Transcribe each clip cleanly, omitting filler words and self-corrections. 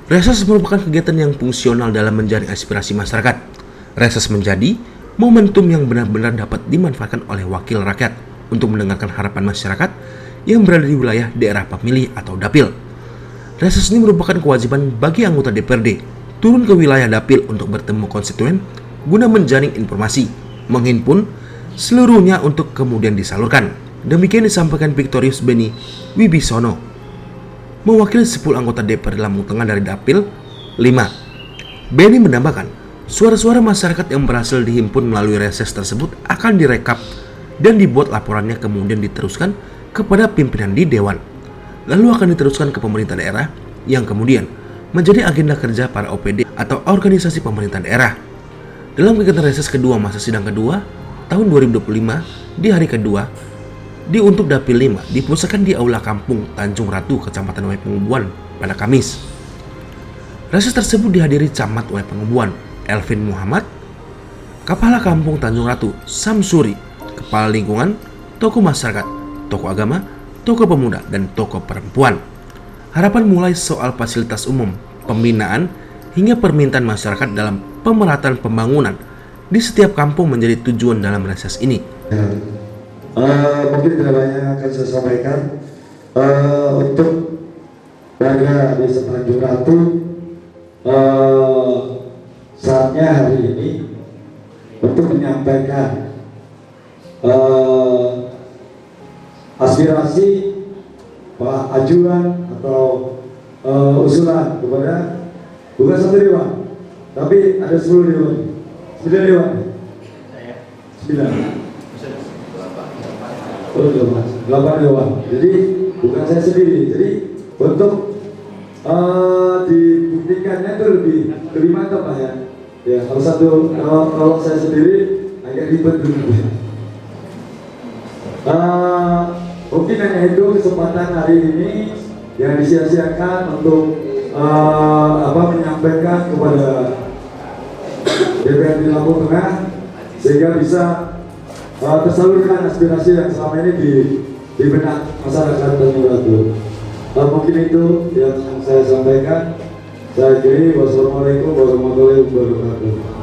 Reses merupakan kegiatan yang fungsional dalam menjaring aspirasi masyarakat. Reses menjadi momentum yang benar-benar dapat dimanfaatkan oleh wakil rakyat untuk mendengarkan harapan masyarakat yang berada di wilayah daerah pemilih atau dapil. Reses ini merupakan kewajiban bagi anggota DPRD turun ke wilayah dapil untuk bertemu konstituen guna menjaring informasi, menghimpun seluruhnya untuk kemudian disalurkan. Demikian disampaikan Victorius Beni Wibisono, mewakili 10 anggota DPRD Lampung Tengah dari Dapil 5. Beni menambahkan, suara-suara masyarakat yang berhasil dihimpun melalui reses tersebut akan direkap dan dibuat laporannya kemudian diteruskan kepada pimpinan di Dewan. Lalu akan diteruskan ke pemerintah daerah yang kemudian menjadi agenda kerja para OPD atau organisasi pemerintah daerah. Dalam kegiatan reses kedua masa sidang kedua tahun 2025 di hari kedua, untuk Dapil 5 dipusatkan di Aula Kampung Tanjung Ratu, Kecamatan Wae Pengubuan pada Kamis. Reses tersebut dihadiri Camat Wae Pengubuan Elvin Muhammad, Kepala Kampung Tanjung Ratu Samsuri, Kepala Lingkungan, tokoh masyarakat, tokoh agama, tokoh pemuda, dan tokoh perempuan. Harapan mulai soal fasilitas umum, pembinaan, hingga permintaan masyarakat dalam pemerataan pembangunan di setiap kampung menjadi tujuan dalam reses ini. Mungkin tidak banyak akan saya sampaikan. Untuk warga Desa Tanjung Ratu, saatnya hari ini untuk menyampaikan aspirasi, ajuan atau usulan kepada bukan satu dewan, tapi ada 10 dewan, 9 dewan, 9. 8 dewan. Jadi bukan saya sendiri. Jadi untuk dibuktikannya itu lebih mantap lah ya. Ya kalau saya sendiri agak ribet dulu. Mungkin hanya itu kesempatan hari ini yang disia-siakan untuk menyampaikan kepada DPRD Lampung Tengah sehingga bisa tersalurkan aspirasi yang selama ini di benak masyarakat Tanjung Ratu. Mungkin itu yang saya sampaikan. Saya akhiri. Wassalamualaikum warahmatullahi wabarakatuh.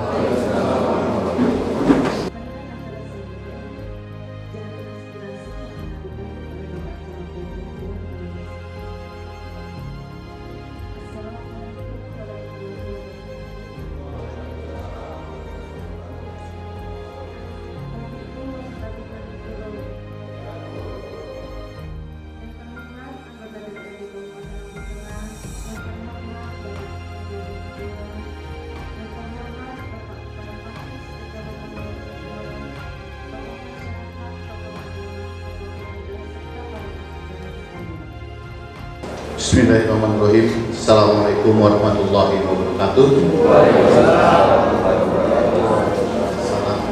Bismillahirrahmanirrahim. Assalamualaikum warahmatullahi wabarakatuh.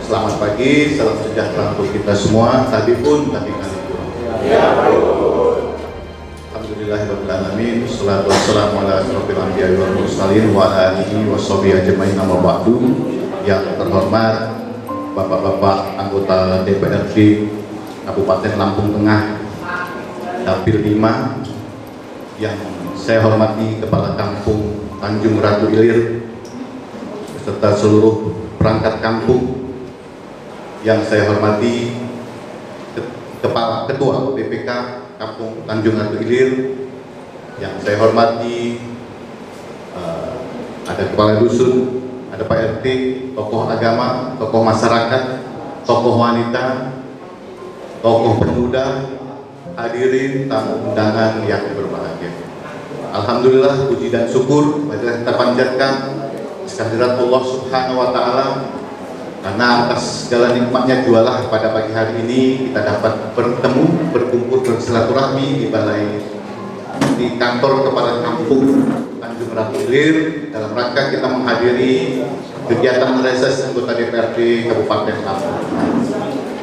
Selamat pagi, salam sejahtera untuk kita semua. Tadi pun, tapi kali pun. Alhamdulillahirabbil alamin. Wassalatu wassalamu ala asyrofil anbiya'i wal mursalin wa alihi washabihi ajmain, amma ba'du. Yang terhormat Bapak-bapak anggota DPRD Kabupaten Lampung Tengah Dapil 5, yang saya hormati Kepala Kampung Tanjung Ratu Ilir beserta seluruh perangkat kampung, yang saya hormati Kepala Ketua BPK Kampung Tanjung Ratu Ilir, yang saya hormati ada Kepala Dusun, ada Pak RT, tokoh agama, tokoh masyarakat, tokoh wanita, tokoh pemuda, hadirin tamu undangan yang berbahagia. Alhamdulillah, puji dan syukur marilah kita panjatkan kehadirat Allah Subhanahu wa taala, karena atas segala nikmatnya jualah pada pagi hari ini kita dapat bertemu, berkumpul, bersilaturahmi di kantor Kepala Kampung Tanjung Ratu Ilir dalam rangka kita menghadiri kegiatan reses anggota DPRD Kabupaten Lampung.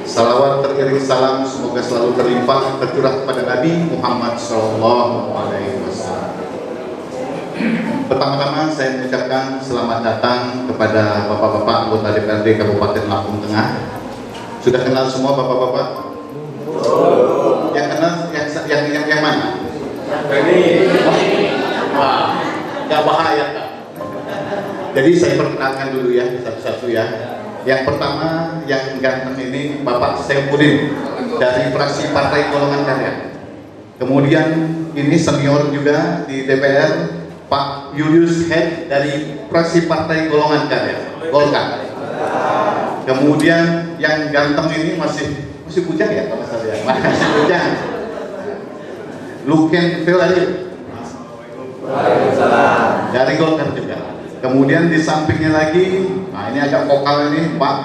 Salawat teriring salam semoga selalu terlimpah tercurah kepada Nabi Muhammad SAW. Pertama-tama saya mengucapkan selamat datang kepada bapak-bapak anggota DPRD Kabupaten Lampung Tengah. Sudah kenal semua bapak-bapak? Yang kenal yang mana? Wah, nggak bahaya Kak. Jadi saya perkenalkan dulu ya satu-satu ya. Yang pertama yang ganteng ini Bapak Saifuddin dari fraksi Partai Golongan Karya. Kemudian ini senior juga di DPR Pak Julius Head dari fraksi Partai Golongan Karya Golkar. Kemudian yang ganteng ini masih bujang ya kalau saya masih bujang. Luken Velari dari Golkar juga. Kemudian di sampingnya lagi, nah ini agak vokal ini Pak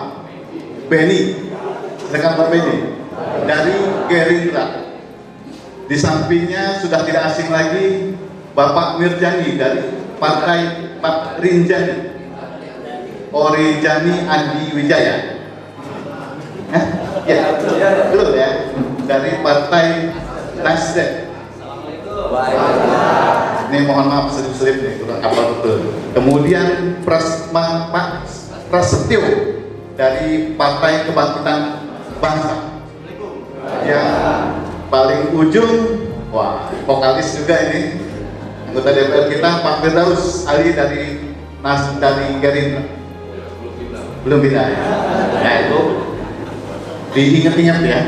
Benny, silakan Pak Benny dari Gerindra. Di sampingnya sudah tidak asing lagi Bapak Mirjani dari Partai Pak Rinjani, Orijani Andi Wijaya. Ya, betul ya, dari Partai Nasdem. Ini mohon maaf selip-selip nih, kurang kapal betul. Kemudian Pak Prasetyo dari Partai Kebangkitan Bangsa. Yang paling ujung, wah vokalis juga ini, anggota DPR kita Pak Firdaus Ali dari Gerindra. Belum pindah ya? Nah itu diingat-ingat ya.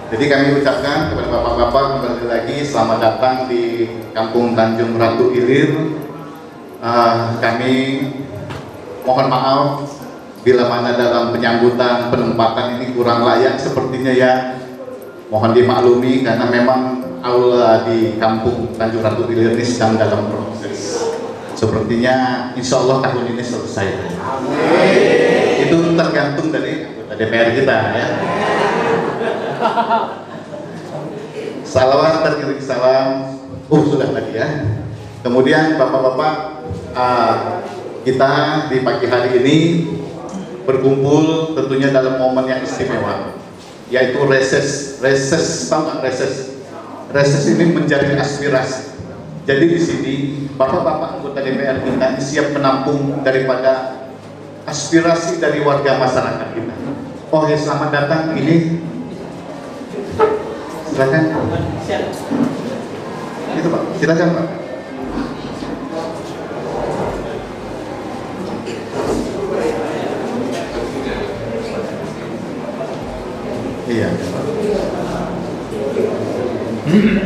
Jadi kami ucapkan kepada bapak-bapak kembali lagi selamat datang di Kampung Tanjung Ratu Ilir. Kami mohon maaf bila mana dalam penyambutan penempatan ini kurang layak sepertinya ya. Mohon dimaklumi karena memang aula di Kampung Tanjung Ratu Ilir ini sedang dalam proses. Sepertinya insya Allah tahun ini selesai. Amin. Itu tergantung dari DPR kita ya. Salawat terkirim salam. Sudah tadi ya. Kemudian bapak-bapak, kita di pagi hari ini berkumpul tentunya dalam momen yang istimewa, yaitu reses. Tahu nggak reses? Reses ini menjadi aspirasi. Jadi di sini bapak-bapak anggota DPR kita siap menampung daripada aspirasi dari warga masyarakat kita. Oh ya, selamat datang ini. Silakan. Itu Pak, silakan Pak. Iya.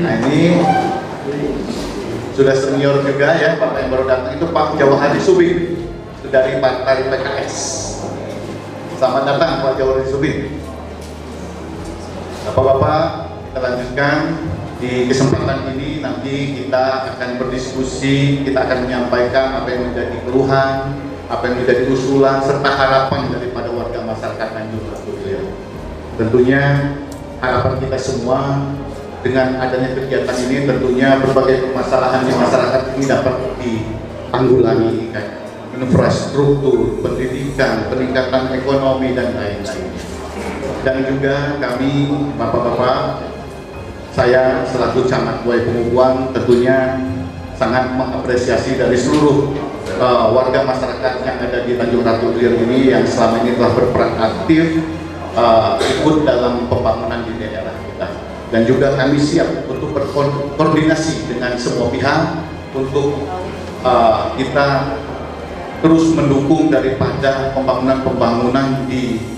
Nah ini sudah senior juga ya Pak yang baru datang itu Pak Jawahari Subing dari Partai PKS. Selamat datang Pak Jawahari Subing. Bapak-bapak, kita lanjutkan di kesempatan ini. Nanti kita akan berdiskusi, kita akan menyampaikan apa yang menjadi keluhan, apa yang menjadi usulan serta harapan daripada warga masyarakat Tanjung Ratu Ilir. Tentunya harapan kita semua dengan adanya kegiatan ini tentunya berbagai permasalahan di masyarakat ini dapat ditanggulangi, kayak infrastruktur, pendidikan, peningkatan ekonomi dan lain-lain. Dan juga kami bapak-bapak, saya selaku camat Buai Pengubuan tentunya sangat mengapresiasi dari seluruh warga masyarakat yang ada di Tanjung Ratu Ilir ini yang selama ini telah berperan aktif ikut dalam pembangunan di daerah kita. Dan juga kami siap untuk berkoordinasi dengan semua pihak untuk kita terus mendukung daripada pembangunan di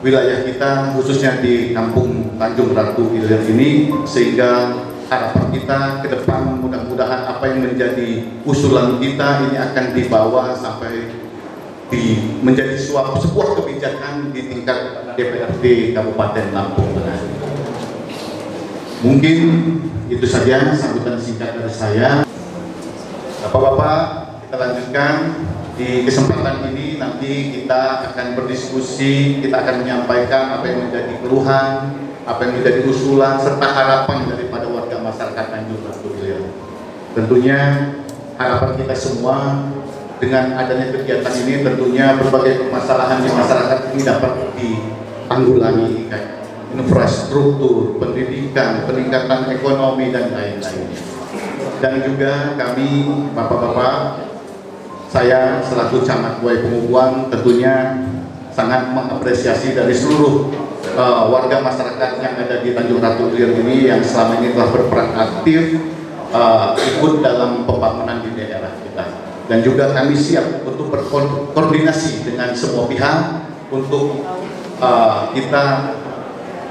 wilayah kita, khususnya di Kampung Tanjung Ratu Ilir ini, sehingga harapan kita ke depan mudah-mudahan apa yang menjadi usulan kita ini akan dibawa sampai menjadi sebuah kebijakan di tingkat DPRD Kabupaten Lampung Tengah. Mungkin itu saja sambutan singkat dari saya. Bapak-bapak, kita lanjutkan. Di kesempatan ini nanti kita akan berdiskusi, kita akan menyampaikan apa yang menjadi keluhan, apa yang menjadi usulan serta harapan daripada warga masyarakat Tanjung Ratu Ilir. Tentunya harapan kita semua dengan adanya kegiatan ini tentunya berbagai permasalahan di masyarakat ini dapat ditanggulangi, kayak infrastruktur, pendidikan, peningkatan ekonomi dan lain-lain. Dan juga kami bapak-bapak, saya selaku camat Buai Pengubuan tentunya sangat mengapresiasi dari seluruh warga masyarakat yang ada di Tanjung Ratu Ilir ini yang selama ini telah berperan aktif ikut dalam pembangunan di daerah kita. Dan juga kami siap untuk berkoordinasi dengan semua pihak untuk kita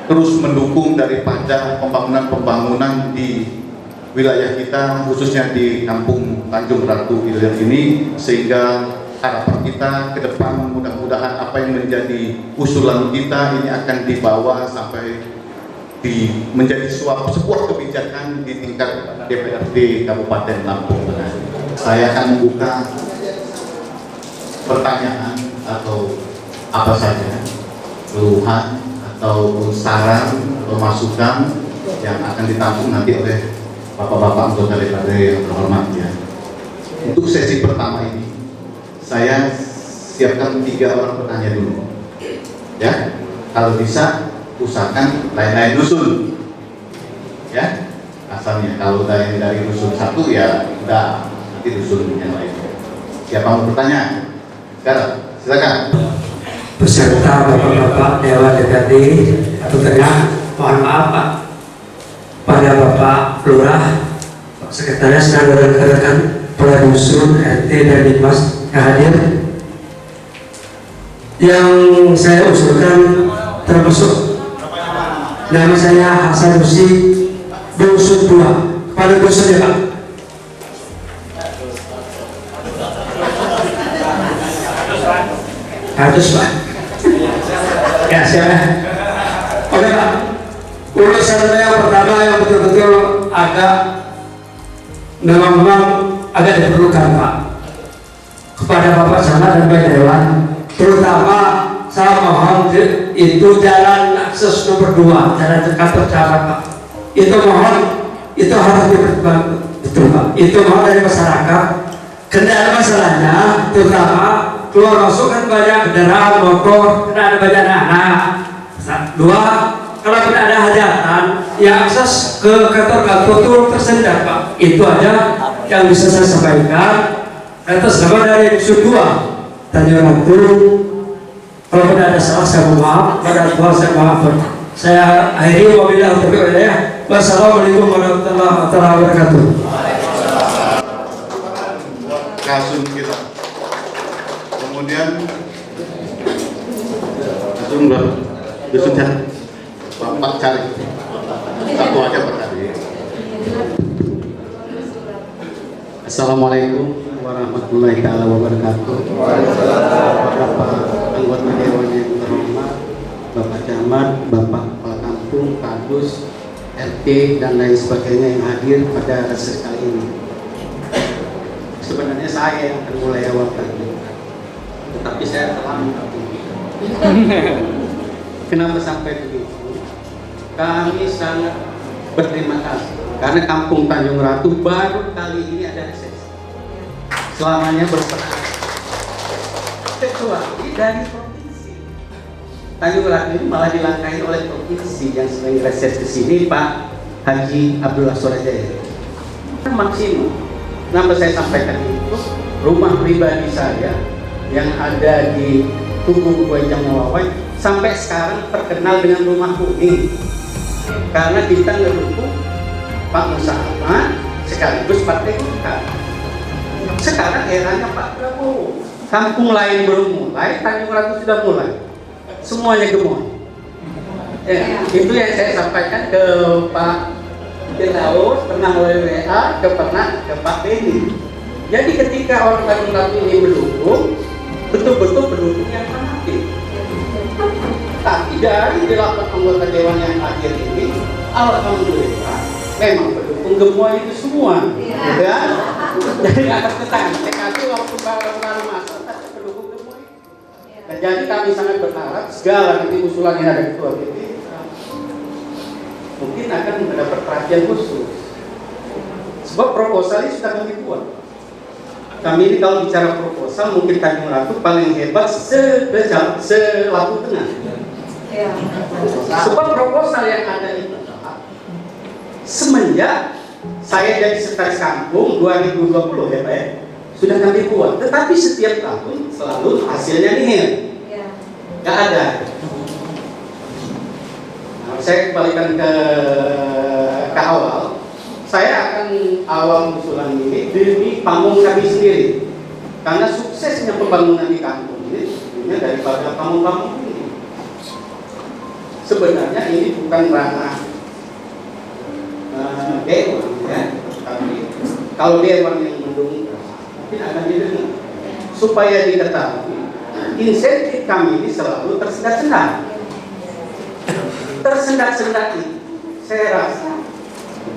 terus mendukung daripada pembangunan di wilayah kita, khususnya di Kampung Tanjung Ratu Ilir ini, sehingga harapan kita ke depan mudah-mudahan apa yang menjadi usulan kita ini akan dibawa sampai menjadi sebuah kebijakan di tingkat DPRD Kabupaten Lampung Tengah. Saya akan membuka pertanyaan atau apa saja, keluhan ataupun saran atau masukan yang akan ditampung nanti oleh Bapak-bapak anggota DPRD yang terhormat ya. Untuk sesi pertama ini, saya siapkan 3 orang penanya dulu. Ya, kalau bisa usahakan lain-lain dusun. Ya, asalnya kalau dari dusun 1 ya udah nanti dusun yang lain. Siapa mau bertanya? Sekarang, silakan. Beserta Bapak-bapak Dewan DPRD atau Tengah, mohon maaf Pak, pada Bapak Lurah, Pak Sekretaris dan rekan-rekan Kepala Dusun, RT dan Dimas yang hadir. Yang saya usulkan termasuk nama saya Hasan Rusi, Dusun 2, Kepala Dusun ya Pak. Harus Pak. Ya siapa? Oke Pak. Urusan yang pertama yang betul-betul memang agak diperlukan Pak, kepada Bapak Camat dan Pak Dewan, terutama saya mohon itu jalan akses nomor 2, jalan dekat Camat Pak, itu mohon, itu harus dipertimbangkan betul Pak, itu mohon dari masyarakat. Kendala masalahnya terutama keluar masuk kan banyak kendaraan motor, kendaraan banyak anak. 2, kalau tidak ada hajatan, ya akses ke kantor-kantor itu tersendat Pak. Itu aja yang bisa saya sampaikan. Atas nama dari Dusun 2 Tanjung Ratu, kalau tidak ada salah saya mohon maaf, pada Tuhan saya maaf. Saya akhiri wabillahi taufiq wal hidayah. Wassalamualaikum warahmatullahi wabarakatuh. Kasum kita. Kemudian Kasum dusun Bapak cari satu aja Pak Kadi. Assalamualaikum warahmatullahi wabarakatuh. Bapak anggota Dewan yang terhormat, Bapak Camat, Bapak Kepala Kampung, Kadus, RT dan lain sebagainya yang hadir pada reses kali ini. Sebenarnya saya yang akan mulai awal tadi, tetapi saya terlambat. Kenapa sampai begitu? Kami sangat berterima kasih karena Kampung Tanjung Ratu baru kali ini ada resesi. Selamanya berperan kecuali dari provinsi. Tanjung Ratu ini malah dilangkahi oleh provinsi yang sering reses ke sini, Pak Haji Abdullah Surajaya. Maksimum. Kenapa saya sampaikan itu? Rumah pribadi saya yang ada di Tugu Guajang Mawawai sampai sekarang terkenal dengan rumah kuning karena kita ngedukung Pak Musa Ahmad sekaligus Partai Golkar. Sekarang eranya Pak Prabowo, kampung lain belum mulai, Tanjung Ratu sudah mulai, semuanya gemoy. Ya, itu yang saya sampaikan ke Pak Firdaus, pernah oleh WA, ke Pak Beni. Jadi ketika orang Tanjung Ratu ini mendukung, betul-betul pendukung yang fanatik. Tapi dari 8 anggota dewan yang hadir ini, alhamdulillah memang pendukung gemoy itu semua. Ya, jadi atas ketan TKP waktu baru masuk ada pendukung gemoy. Dan jadi kami sangat berharap segala nanti usulan yang ada ketua PP mungkin akan mendapat perhatian khusus. Sebab proposal ini sudah kami buat. Kami ini kalau bicara proposal mungkin Tanjung Ratu paling hebat se-Lampung Tengah. Sebab proposal yang ada itu semenjak saya jadi sekretaris kampung 2020 ya Pak ya, sudah kami buat. Tetapi setiap tahun selalu hasilnya nihil, nggak ada. Nah, saya kembalikan ke awal. Saya akan awam usulan ini demi pamong kami sendiri, karena suksesnya pembangunan di kampung ini tentunya daripada pamong-pamong ini. Sebenarnya ini bukan ranah dewan, ya, tapi kalau dewan yang mendukung mungkin akan didengar, supaya diketahui insentif kami ini selalu tersendat-sendat itu saya rasa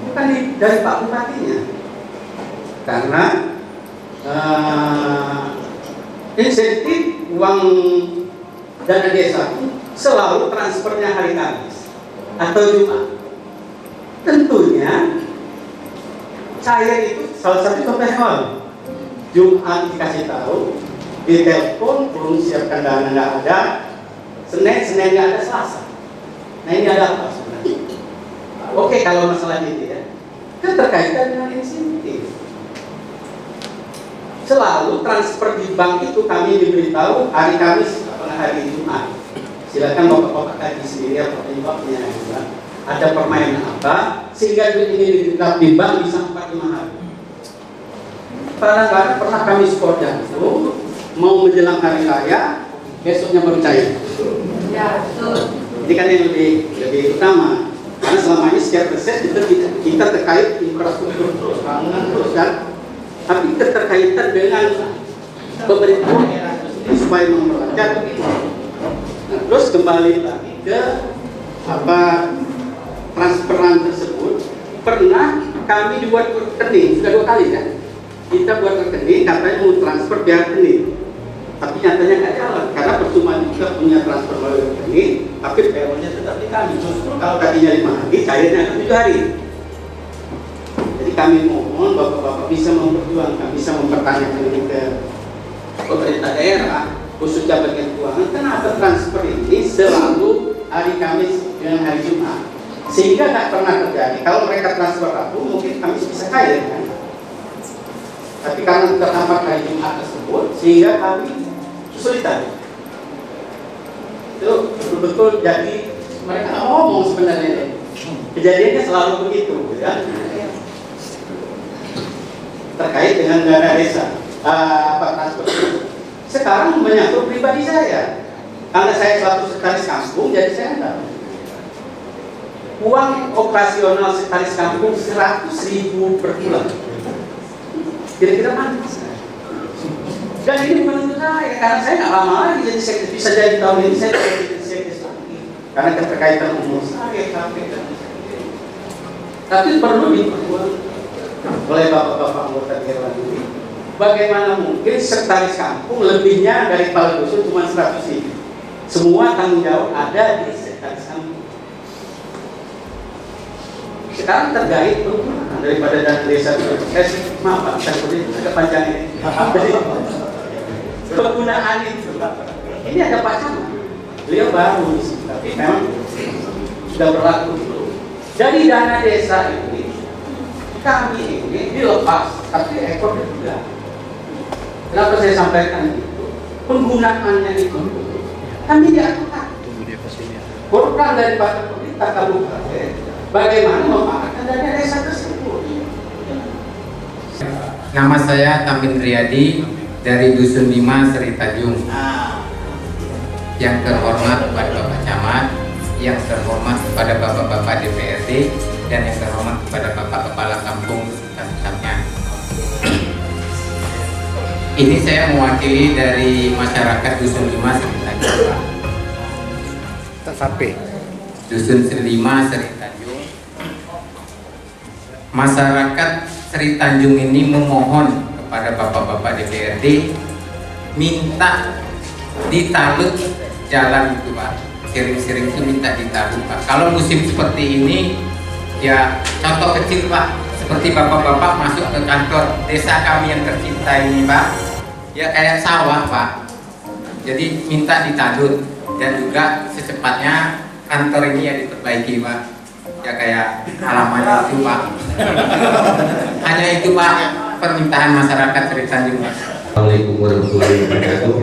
bukan dari Pak Bupatinya, karena insentif uang dana desa selalu transfernya hari Kamis atau Jumat. Tentunya saya itu salah satu contoh awal. Jumat dikasih tahu, ditelepon, belum siapkan dana nggak ada, Senin nggak ada, Selasa. Nah ini ada apa sebenarnya? Oke, kalau masalah ini ya, keterkaitan dengan insentif. Selalu transfer di bank itu kami diberitahu hari Kamis atau hari Jumat. Silakan bapak-bapak kaji sendiri apa penyebabnya. Ya. Ada permainan apa sehingga duit ini ditetap di bank bisa 4-5 hari. Kadang-kadang pernah kami skor jantung, mau menjelang hari raya, besoknya baru cair. Ya, betul. Ini kan yang lebih utama, karena selama ini setiap reses kita terkait infrastruktur terus, bangunan terus kan, tapi keterkaitan dengan pemerintah daerah itu supaya memperlancar begini. Nah, terus kembali lagi ke transferan tersebut, pernah kami dibuat rekening, sudah 2 kali kan, kita buat rekening katanya mau transfer biar rekening. Tapi nyatanya nggak jalan, karena percuma juga punya transfer melalui rekening, tapi payrollnya tetap di kami. Justru kalau tadinya 5 hari, cairnya akan 7 hari. Jadi kami mohon bapak-bapak bisa memperjuangkan, bisa mempertanyakan ini ke pemerintah daerah, khususnya bagian keuangan, kenapa transfer ini selalu hari Kamis dengan hari Jumat, sehingga nggak pernah terjadi. Kalau mereka transfer Rabu, mungkin Kamis bisa cair kan? Tapi karena terhambat hari Jumat tersebut, sehingga kami kesulitan. Itu betul-betul jadi mereka ngomong sebenarnya. Kejadiannya selalu begitu, ya. Terkait dengan dana desa, transfer. Sekarang menyangkut pribadi saya, karena saya selaku sekretaris kampung, jadi saya tahu. Uang operasional sekretaris kampung 100.000 per bulan. Kira-kira mana? Dan ini bukan untuk saya, karena saya nggak lama lagi jadi sekdes, bisa jadi tahun ini saya jadi sekdes lagi, karena keterkaitan umur saya sampai dan tapi perlu diperjuangkan oleh bapak-bapak anggota dewan ini. Bagaimana mungkin sekretaris kampung lebihnya dari kepala dusun cuma 100.000? Semua tanggung jawab ada di sekretaris kampung. Sekarang terkait perubahan daripada dana desa. Maaf Pak, saya agak panjang ini. Penggunaan itu, ini ada Pak Camat, beliau baru di sini, tapi memang sudah berlaku dulu. Dari dana desa ini, kami ini dilepas, tapi ekor juga. Kenapa saya sampaikan itu? Penggunaannya itu, kami diaturkan. Program daripada pemerintah kabupaten, bagaimana memanfaatkan dana desa tersebut. Nama saya Tamin Riyadi dari Dusun 5 Seri Tanjung. Yang terhormat kepada Bapak Camat, yang terhormat kepada Bapak-Bapak DPRD, dan yang terhormat kepada Bapak Kepala Kampung beserta-besertanya. Ini saya mewakili dari masyarakat Dusun 5 Seri Tanjung. Sampai Dusun 5 Seri Tanjung. Masyarakat Seri Tanjung ini memohon kepada bapak-bapak DPRD minta ditalut jalan itu Pak, sering-sering itu minta ditalut Pak. Kalau musim seperti ini ya contoh kecil Pak, seperti bapak-bapak masuk ke kantor desa kami yang tercinta ini Pak, ya kayak sawah Pak, jadi minta ditalut dan juga secepatnya kantor ini ya diperbaiki Pak, ya kayak halamannya itu Pak. Hanya itu Pak permintaan masyarakat Seri Tanjung. Assalamualaikum warahmatullahi wabarakatuh.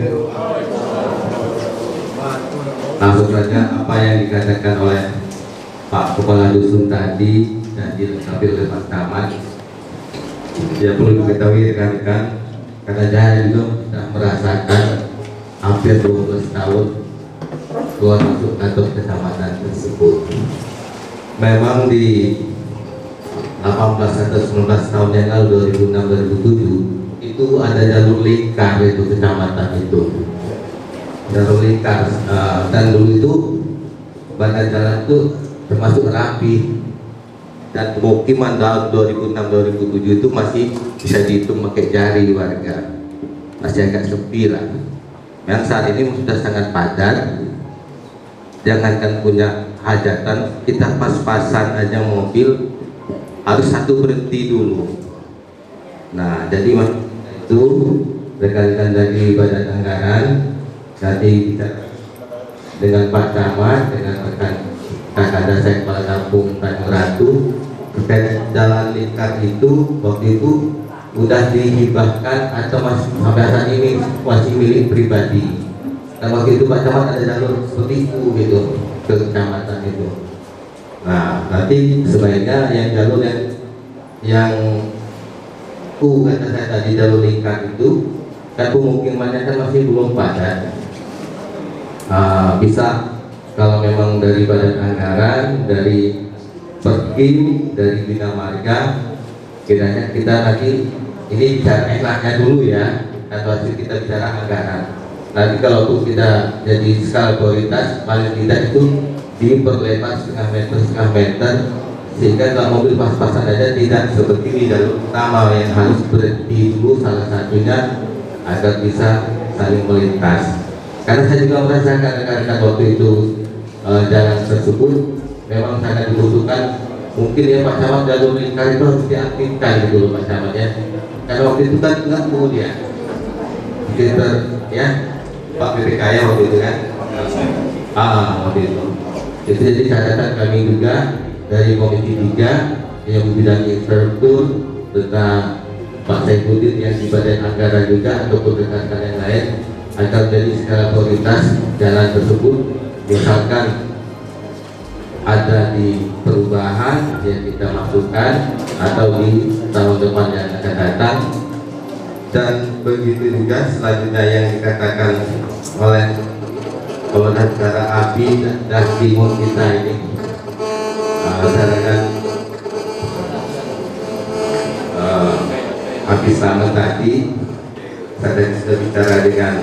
Langsung saja apa yang dikatakan oleh Pak Kepala Dusun tadi dan dilengkapi oleh Pak Camat Ya perlu diketahui rekan-rekan, karena saya juga sudah merasakan hampir 12 tahun keluar masuk kantor kecamatan tersebut. Memang di 18 atau 19 tahun yang lalu 2006-2007 itu ada jalur lingkar itu kecamatan itu, jalur lingkar, dan dulu itu badan jalan itu termasuk rapi, dan pemukiman tahun 2006-2007 itu masih bisa dihitung pakai jari warga, masih agak sepi lah. Yang saat ini sudah sangat padat, jangankan punya hajatan, kita pas-pasan aja mobil harus satu berhenti dulu. Nah, jadi itu rekan-rekan dari Badan Anggaran, tadi kita dengan Pak Camat, dengan rekan Kakada saya Kepala Kampung Tanjung Ratu, terkait jalan lingkar itu waktu itu udah dihibahkan atau masih sampai saat ini masih milik pribadi. Dan waktu itu Pak Camat ada jalur seperti itu gitu ke kecamatan itu. Nah, nanti sebaiknya yang jalur yang kata saya tadi jalur lingkar itu kan pemukimannya kan masih belum padat. Bisa kalau memang dari Badan Anggaran, dari Perkim, dari Bina Marga, kiranya kita nanti ini bicara enaknya dulu ya, atau hasil kita bicara anggaran. Nanti kalau kita jadi skala prioritas, paling tidak itu diperlebar setengah meter, sehingga kalau mobil pas-pasan aja tidak seperti di jalur utama yang harus berhenti dulu salah satunya agar bisa saling melintas. Karena saya juga merasakan rekan-rekan waktu itu jalan tersebut memang sangat dibutuhkan. Mungkin ya Pak Camat jalur lingkar itu harus diaktifkan gitu loh Pak Camat ya. Karena waktu itu kan nggak kemudian kita ya Pak PPK ya waktu itu kan. Waktu itu. Itu jadi catatan kami juga dari Komisi 3 yang bidang infrastruktur, tentang Pak Saifuddin yang di Badan Anggaran juga ataupun rekan-rekan yang lain, agar jadi skala prioritas jalan tersebut. Misalkan ada di perubahan yang kita masukkan atau di tahun depan yang akan datang. Dan begitu juga selanjutnya yang dikatakan oleh Komandan Negara API dan timur kita ini, rekan-rekan API Selamat tadi, saya sudah bicara dengan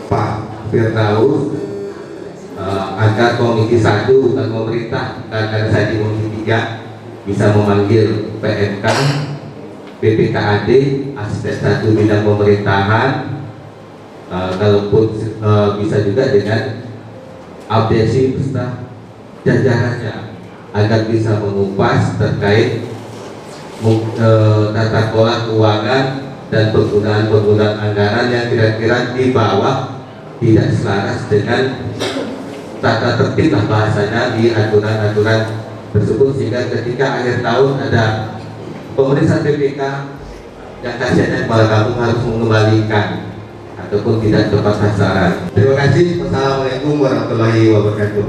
Pak Firdaus agar Komisi 1 dan pemerintah, karena saya di Komisi 3 bisa memanggil PMK, BPKAD, asisten 1 bidang pemerintahan, kalaupun bisa juga dengan abdesi beserta jajarannya agar bisa mengupas terkait tata kelola keuangan dan penggunaan anggaran yang kira-kira di bawah tidak selaras dengan tata tertib lah bahasanya di aturan-aturan tersebut, sehingga ketika akhir tahun ada pemeriksaan BPK yang kasihannya kepala kampung harus mengembalikan ataupun tidak tepat sasaran. Terima kasih. Wassalamualaikum warahmatullahi wabarakatuh.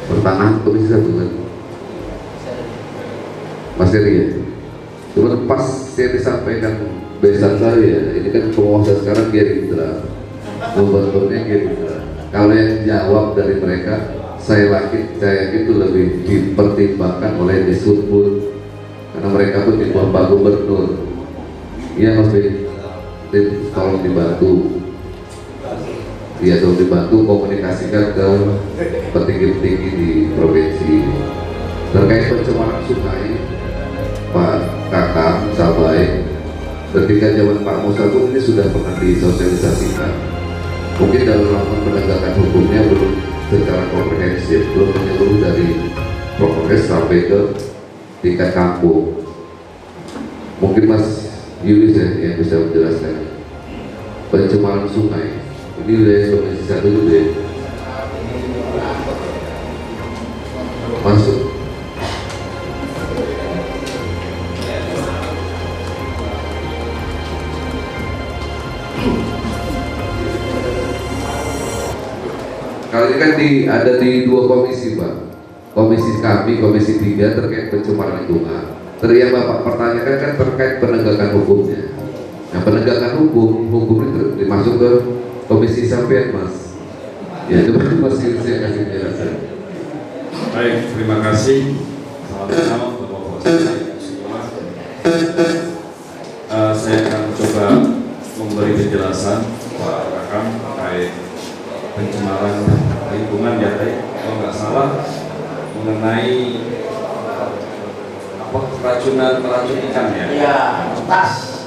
Pertanyaan Komisi 1 kan Mas Heri ya, cuma pas saya disampaikan besan saya, ini kan penguasa sekarang Gerindra, gubernurnya Gerindra. Kalau yang jawab dari mereka, saya yakin itu lebih dipertimbangkan oleh Disubur, karena mereka pun di bawah Pak Gubernur. Iya Mas Heri, tolong dibantu. Ya, tolong dibantu komunikasikan ke petinggi-petinggi di provinsi terkait pencemaran sungai. Pak Kakak Sabai, ketika zaman Pak Musa pun ini sudah pernah disosialisasikan. Mungkin dalam melakukan penegakan hukumnya belum secara komprehensif, belum menyeluruh dari Polres sampai ke tingkat kampung. Mungkin Mas Yulis ya yang bisa menjelaskan pencemaran sungai. Ini wilayah Komisi 1 dulu ya. Masuk. Kalau ini kan ada di dua komisi Pak. Komisi kami, Komisi 3 terkait pencemaran lingkungan. yang Bapak pertanyakan kan terkait penegakan hukumnya. Nah, penegakan hukum itu dimasuk ke komisi sampean, Mas. Ya, itu Mas saya kasih penjelasan. Baik, terima kasih. Selamat malam, Bapak semua. Saya akan coba memberi penjelasan Pak Kakang terkait pencemaran lingkungan ya, kalau nggak salah mengenai keracunan ikan ya. Iya,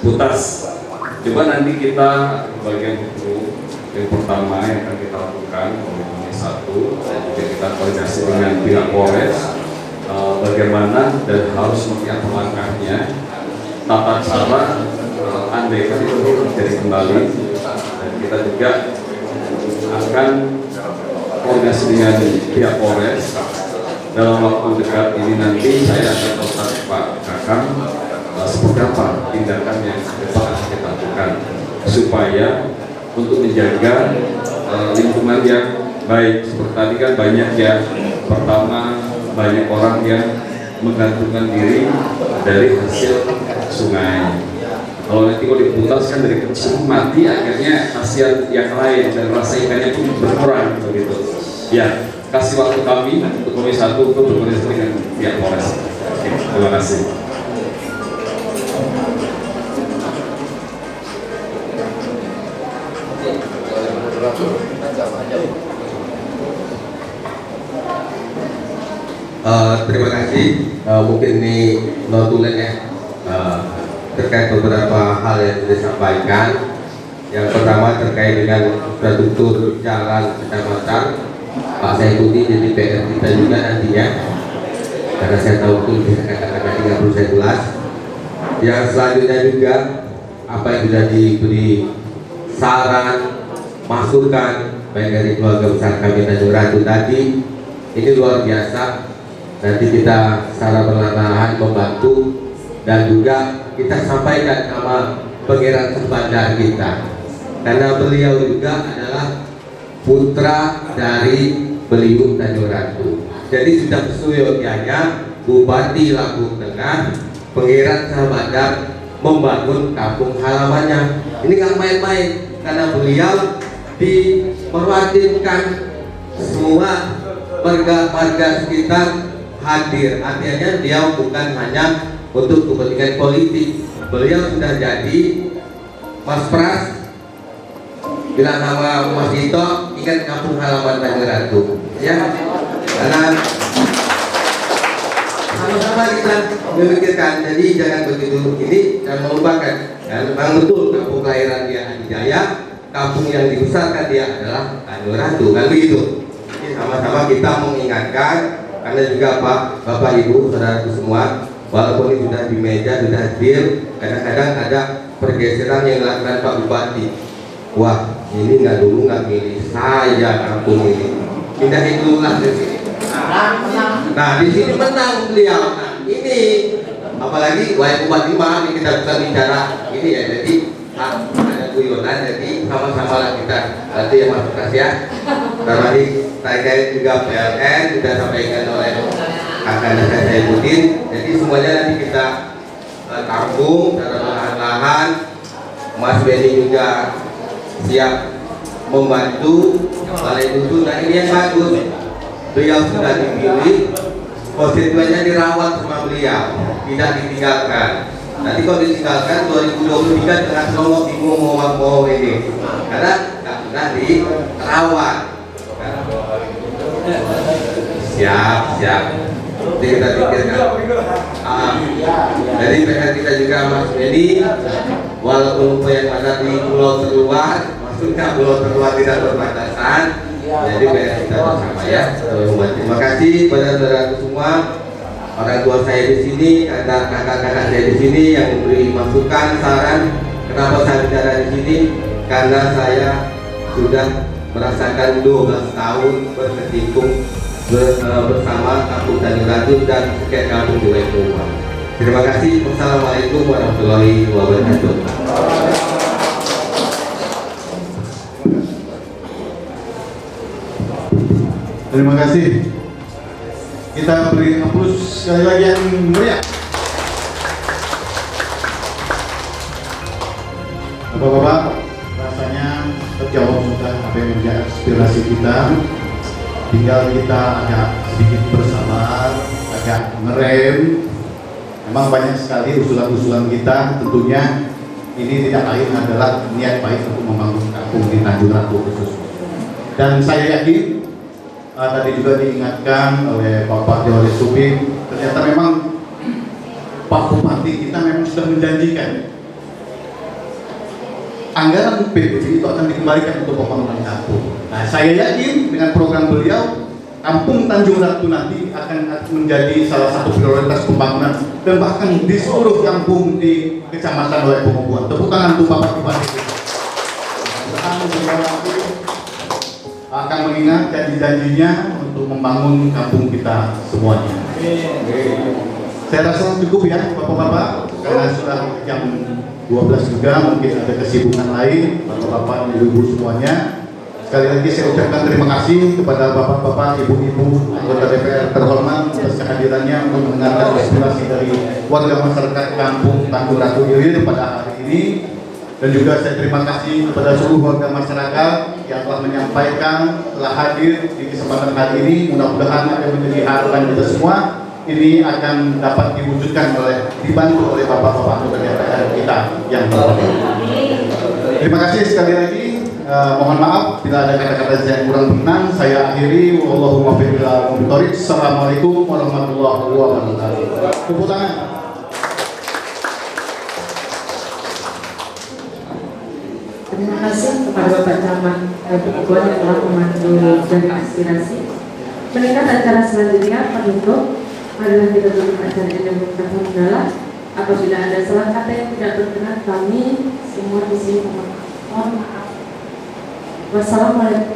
putas. Coba nanti kita bagian hukum yang pertama yang akan kita lakukan Komisi 1 dan juga kita koordinasi dengan pihak Polres bagaimana dan harus seperti apa langkahnya, tata cara andai kan itu terjadi kembali, dan kita juga akan koordinasi dengan pihak Polres. Dalam waktu dekat ini nanti saya akan kontak Pak Kakang seperti apa tindakan yang dapat kita lakukan supaya untuk menjaga lingkungan yang baik. Seperti tadi kan banyak ya, pertama banyak orang yang menggantungkan diri dari hasil sungai. Kalau nanti kalau diputaskan dari kecil mati, akhirnya kasihan yang lain dan rasa ikannya pun berkurang begitu. Ya, kasih waktu kami untuk Komisi 1 untuk berkoordinasi dengan pihak Polres. Oke, terima kasih. Terima kasih. Mungkin ini notulen ya, terkait beberapa hal yang disampaikan. Yang pertama terkait dengan infrastruktur jalan kecamatan, Pak saya ikuti jadi PR kita juga nantinya, karena saya tahu itu bisa kata-kata 30 saya jelas. Yang selanjutnya juga apa yang sudah diberi saran, masukan baik dari keluarga besar kami Tanjung Ratu tadi, ini luar biasa. Nanti kita secara perlahan-lahan membantu dan juga kita sampaikan nama Pangeran Bandar kita, karena beliau juga adalah putra dari Beliung Tanjung Ratu. Jadi sudah seyogyanya Bupati Lampung Tengah, Pangeran Bandar membangun kampung halamannya. Ini nggak main-main, karena beliau diperwakinkan semua warga sekitar hadir. Artinya dia bukan hanya untuk kepentingan politik. Beliau sudah jadi Mas Pras, bila nama Mas Dito, ingat kampung halaman Tanjung Ratu ya, karena sama-sama kita memikirkan. Jadi jangan begitu ini dan melupakan. Dan memang betul kampung kelahiran dia Adi Jaya, kampung yang dibesarkan dia adalah Tanjung Ratu, kan begitu. Jadi sama-sama kita mengingatkan, karena juga Pak, Bapak, Ibu, saudara semua, walaupun ini sudah di meja, sudah hadir, kadang-kadang ada pergeseran yang dilakukan Pak Bupati. Wah, ini dulu nggak milih saya kampung ini, pindahin dulu lah ke sini. Nah, di sini menang beliau. Nah, ini apalagi Wahai Bupati mah ini kita bisa bicara ini ya. Jadi ada guyonan, jadi sama-sama lah kita nanti yang masuk ya. Karena ini terkait juga PLN sudah sampaikan oleh kakak saya ikutin. Jadi semuanya nanti kita tampung secara perlahan-lahan. Mas Benny juga siap membantu balai dusun. Nah ini yang bagus, beliau sudah dipilih, konstituennya dirawat sama beliau, tidak ditinggalkan. Nanti kalau ditinggalkan 2023 dengan nomor bingung mau ini, karena nggak pernah dirawat. Siap. Jadi kita pikirkan. Jadi PR kita juga Mas Benny, walaupun yang ada di pulau terluar, maksudnya pulau terluar tidak berbatasan. Jadi PR kita bersama ya. Terima kasih pada saudara semua, orang tua saya di sini, kakak-kakak saya di sini yang memberi masukan, saran. Kenapa saya bicara di sini? Karena saya sudah merasakan 12 tahun berkecimpung bersama Kampung Tanjung Ratu dan sekian kampung di Rumah. Terima kasih. Wassalamualaikum warahmatullahi wabarakatuh. Terima kasih. Kita beri aplaus sekali lagi yang meriah. Bapak-bapak, rasanya terjawab sudah apa yang menjadi aspirasi kita. Tinggal kita agak sedikit bersabar, agak ngerem. Memang banyak sekali usulan-usulan kita, tentunya ini tidak lain adalah niat baik untuk membangun kampung di Tanjung Ratu khusus. Dan saya yakin tadi juga diingatkan oleh Bapak Jawari Suping, ternyata memang Pak Bupati kita memang sudah menjanjikan anggaran PBB itu akan dikembalikan untuk pembangunan kampung. Nah, saya yakin dengan program beliau, Kampung Tanjung Ratu nanti akan menjadi salah satu prioritas pembangunan dan bahkan di seluruh kampung di Kecamatan Loek Pengubuan. Tepuk tangan untuk Bapak Bupati. Beliau nanti akan mengingat janji-janjinya untuk membangun kampung kita semuanya. Saya rasa cukup ya Bapak-bapak, karena sudah jam 12 juga, mungkin ada kesibukan lain Bapak-bapak, Ibu-ibu semuanya. Sekali lagi saya ucapkan terima kasih kepada Bapak-bapak, Ibu-ibu, anggota DPR terhormat atas kehadirannya untuk mendengarkan aspirasi dari warga masyarakat Kampung Tanjung Ratu Ilir pada hari ini. Dan juga saya terima kasih kepada seluruh warga masyarakat yang telah menyampaikan, telah hadir di kesempatan hari ini. Mudah-mudahan akan menjadi harapan kita semua. Ini akan dapat diwujudkan dibantu oleh Bapak-bapak anggota DPR kita yang terhormat. Terima kasih sekali lagi. Mohon maaf bila ada kata-kata yang kurang berkenan. Saya akhiri. Wallahumma billahi. Assalamualaikum warahmatullahi wabarakatuh. Tepuk tangan. Terima kasih kepada Bapak Camat Pengubuan yang telah memandu dari aspirasi. Meningkat acara selanjutnya penutup adalah kita tutup acara yang mendalam. Apabila ada salah kata yang tidak berkenan, kami semua di sini mohon maaf. Wassalamualaikum.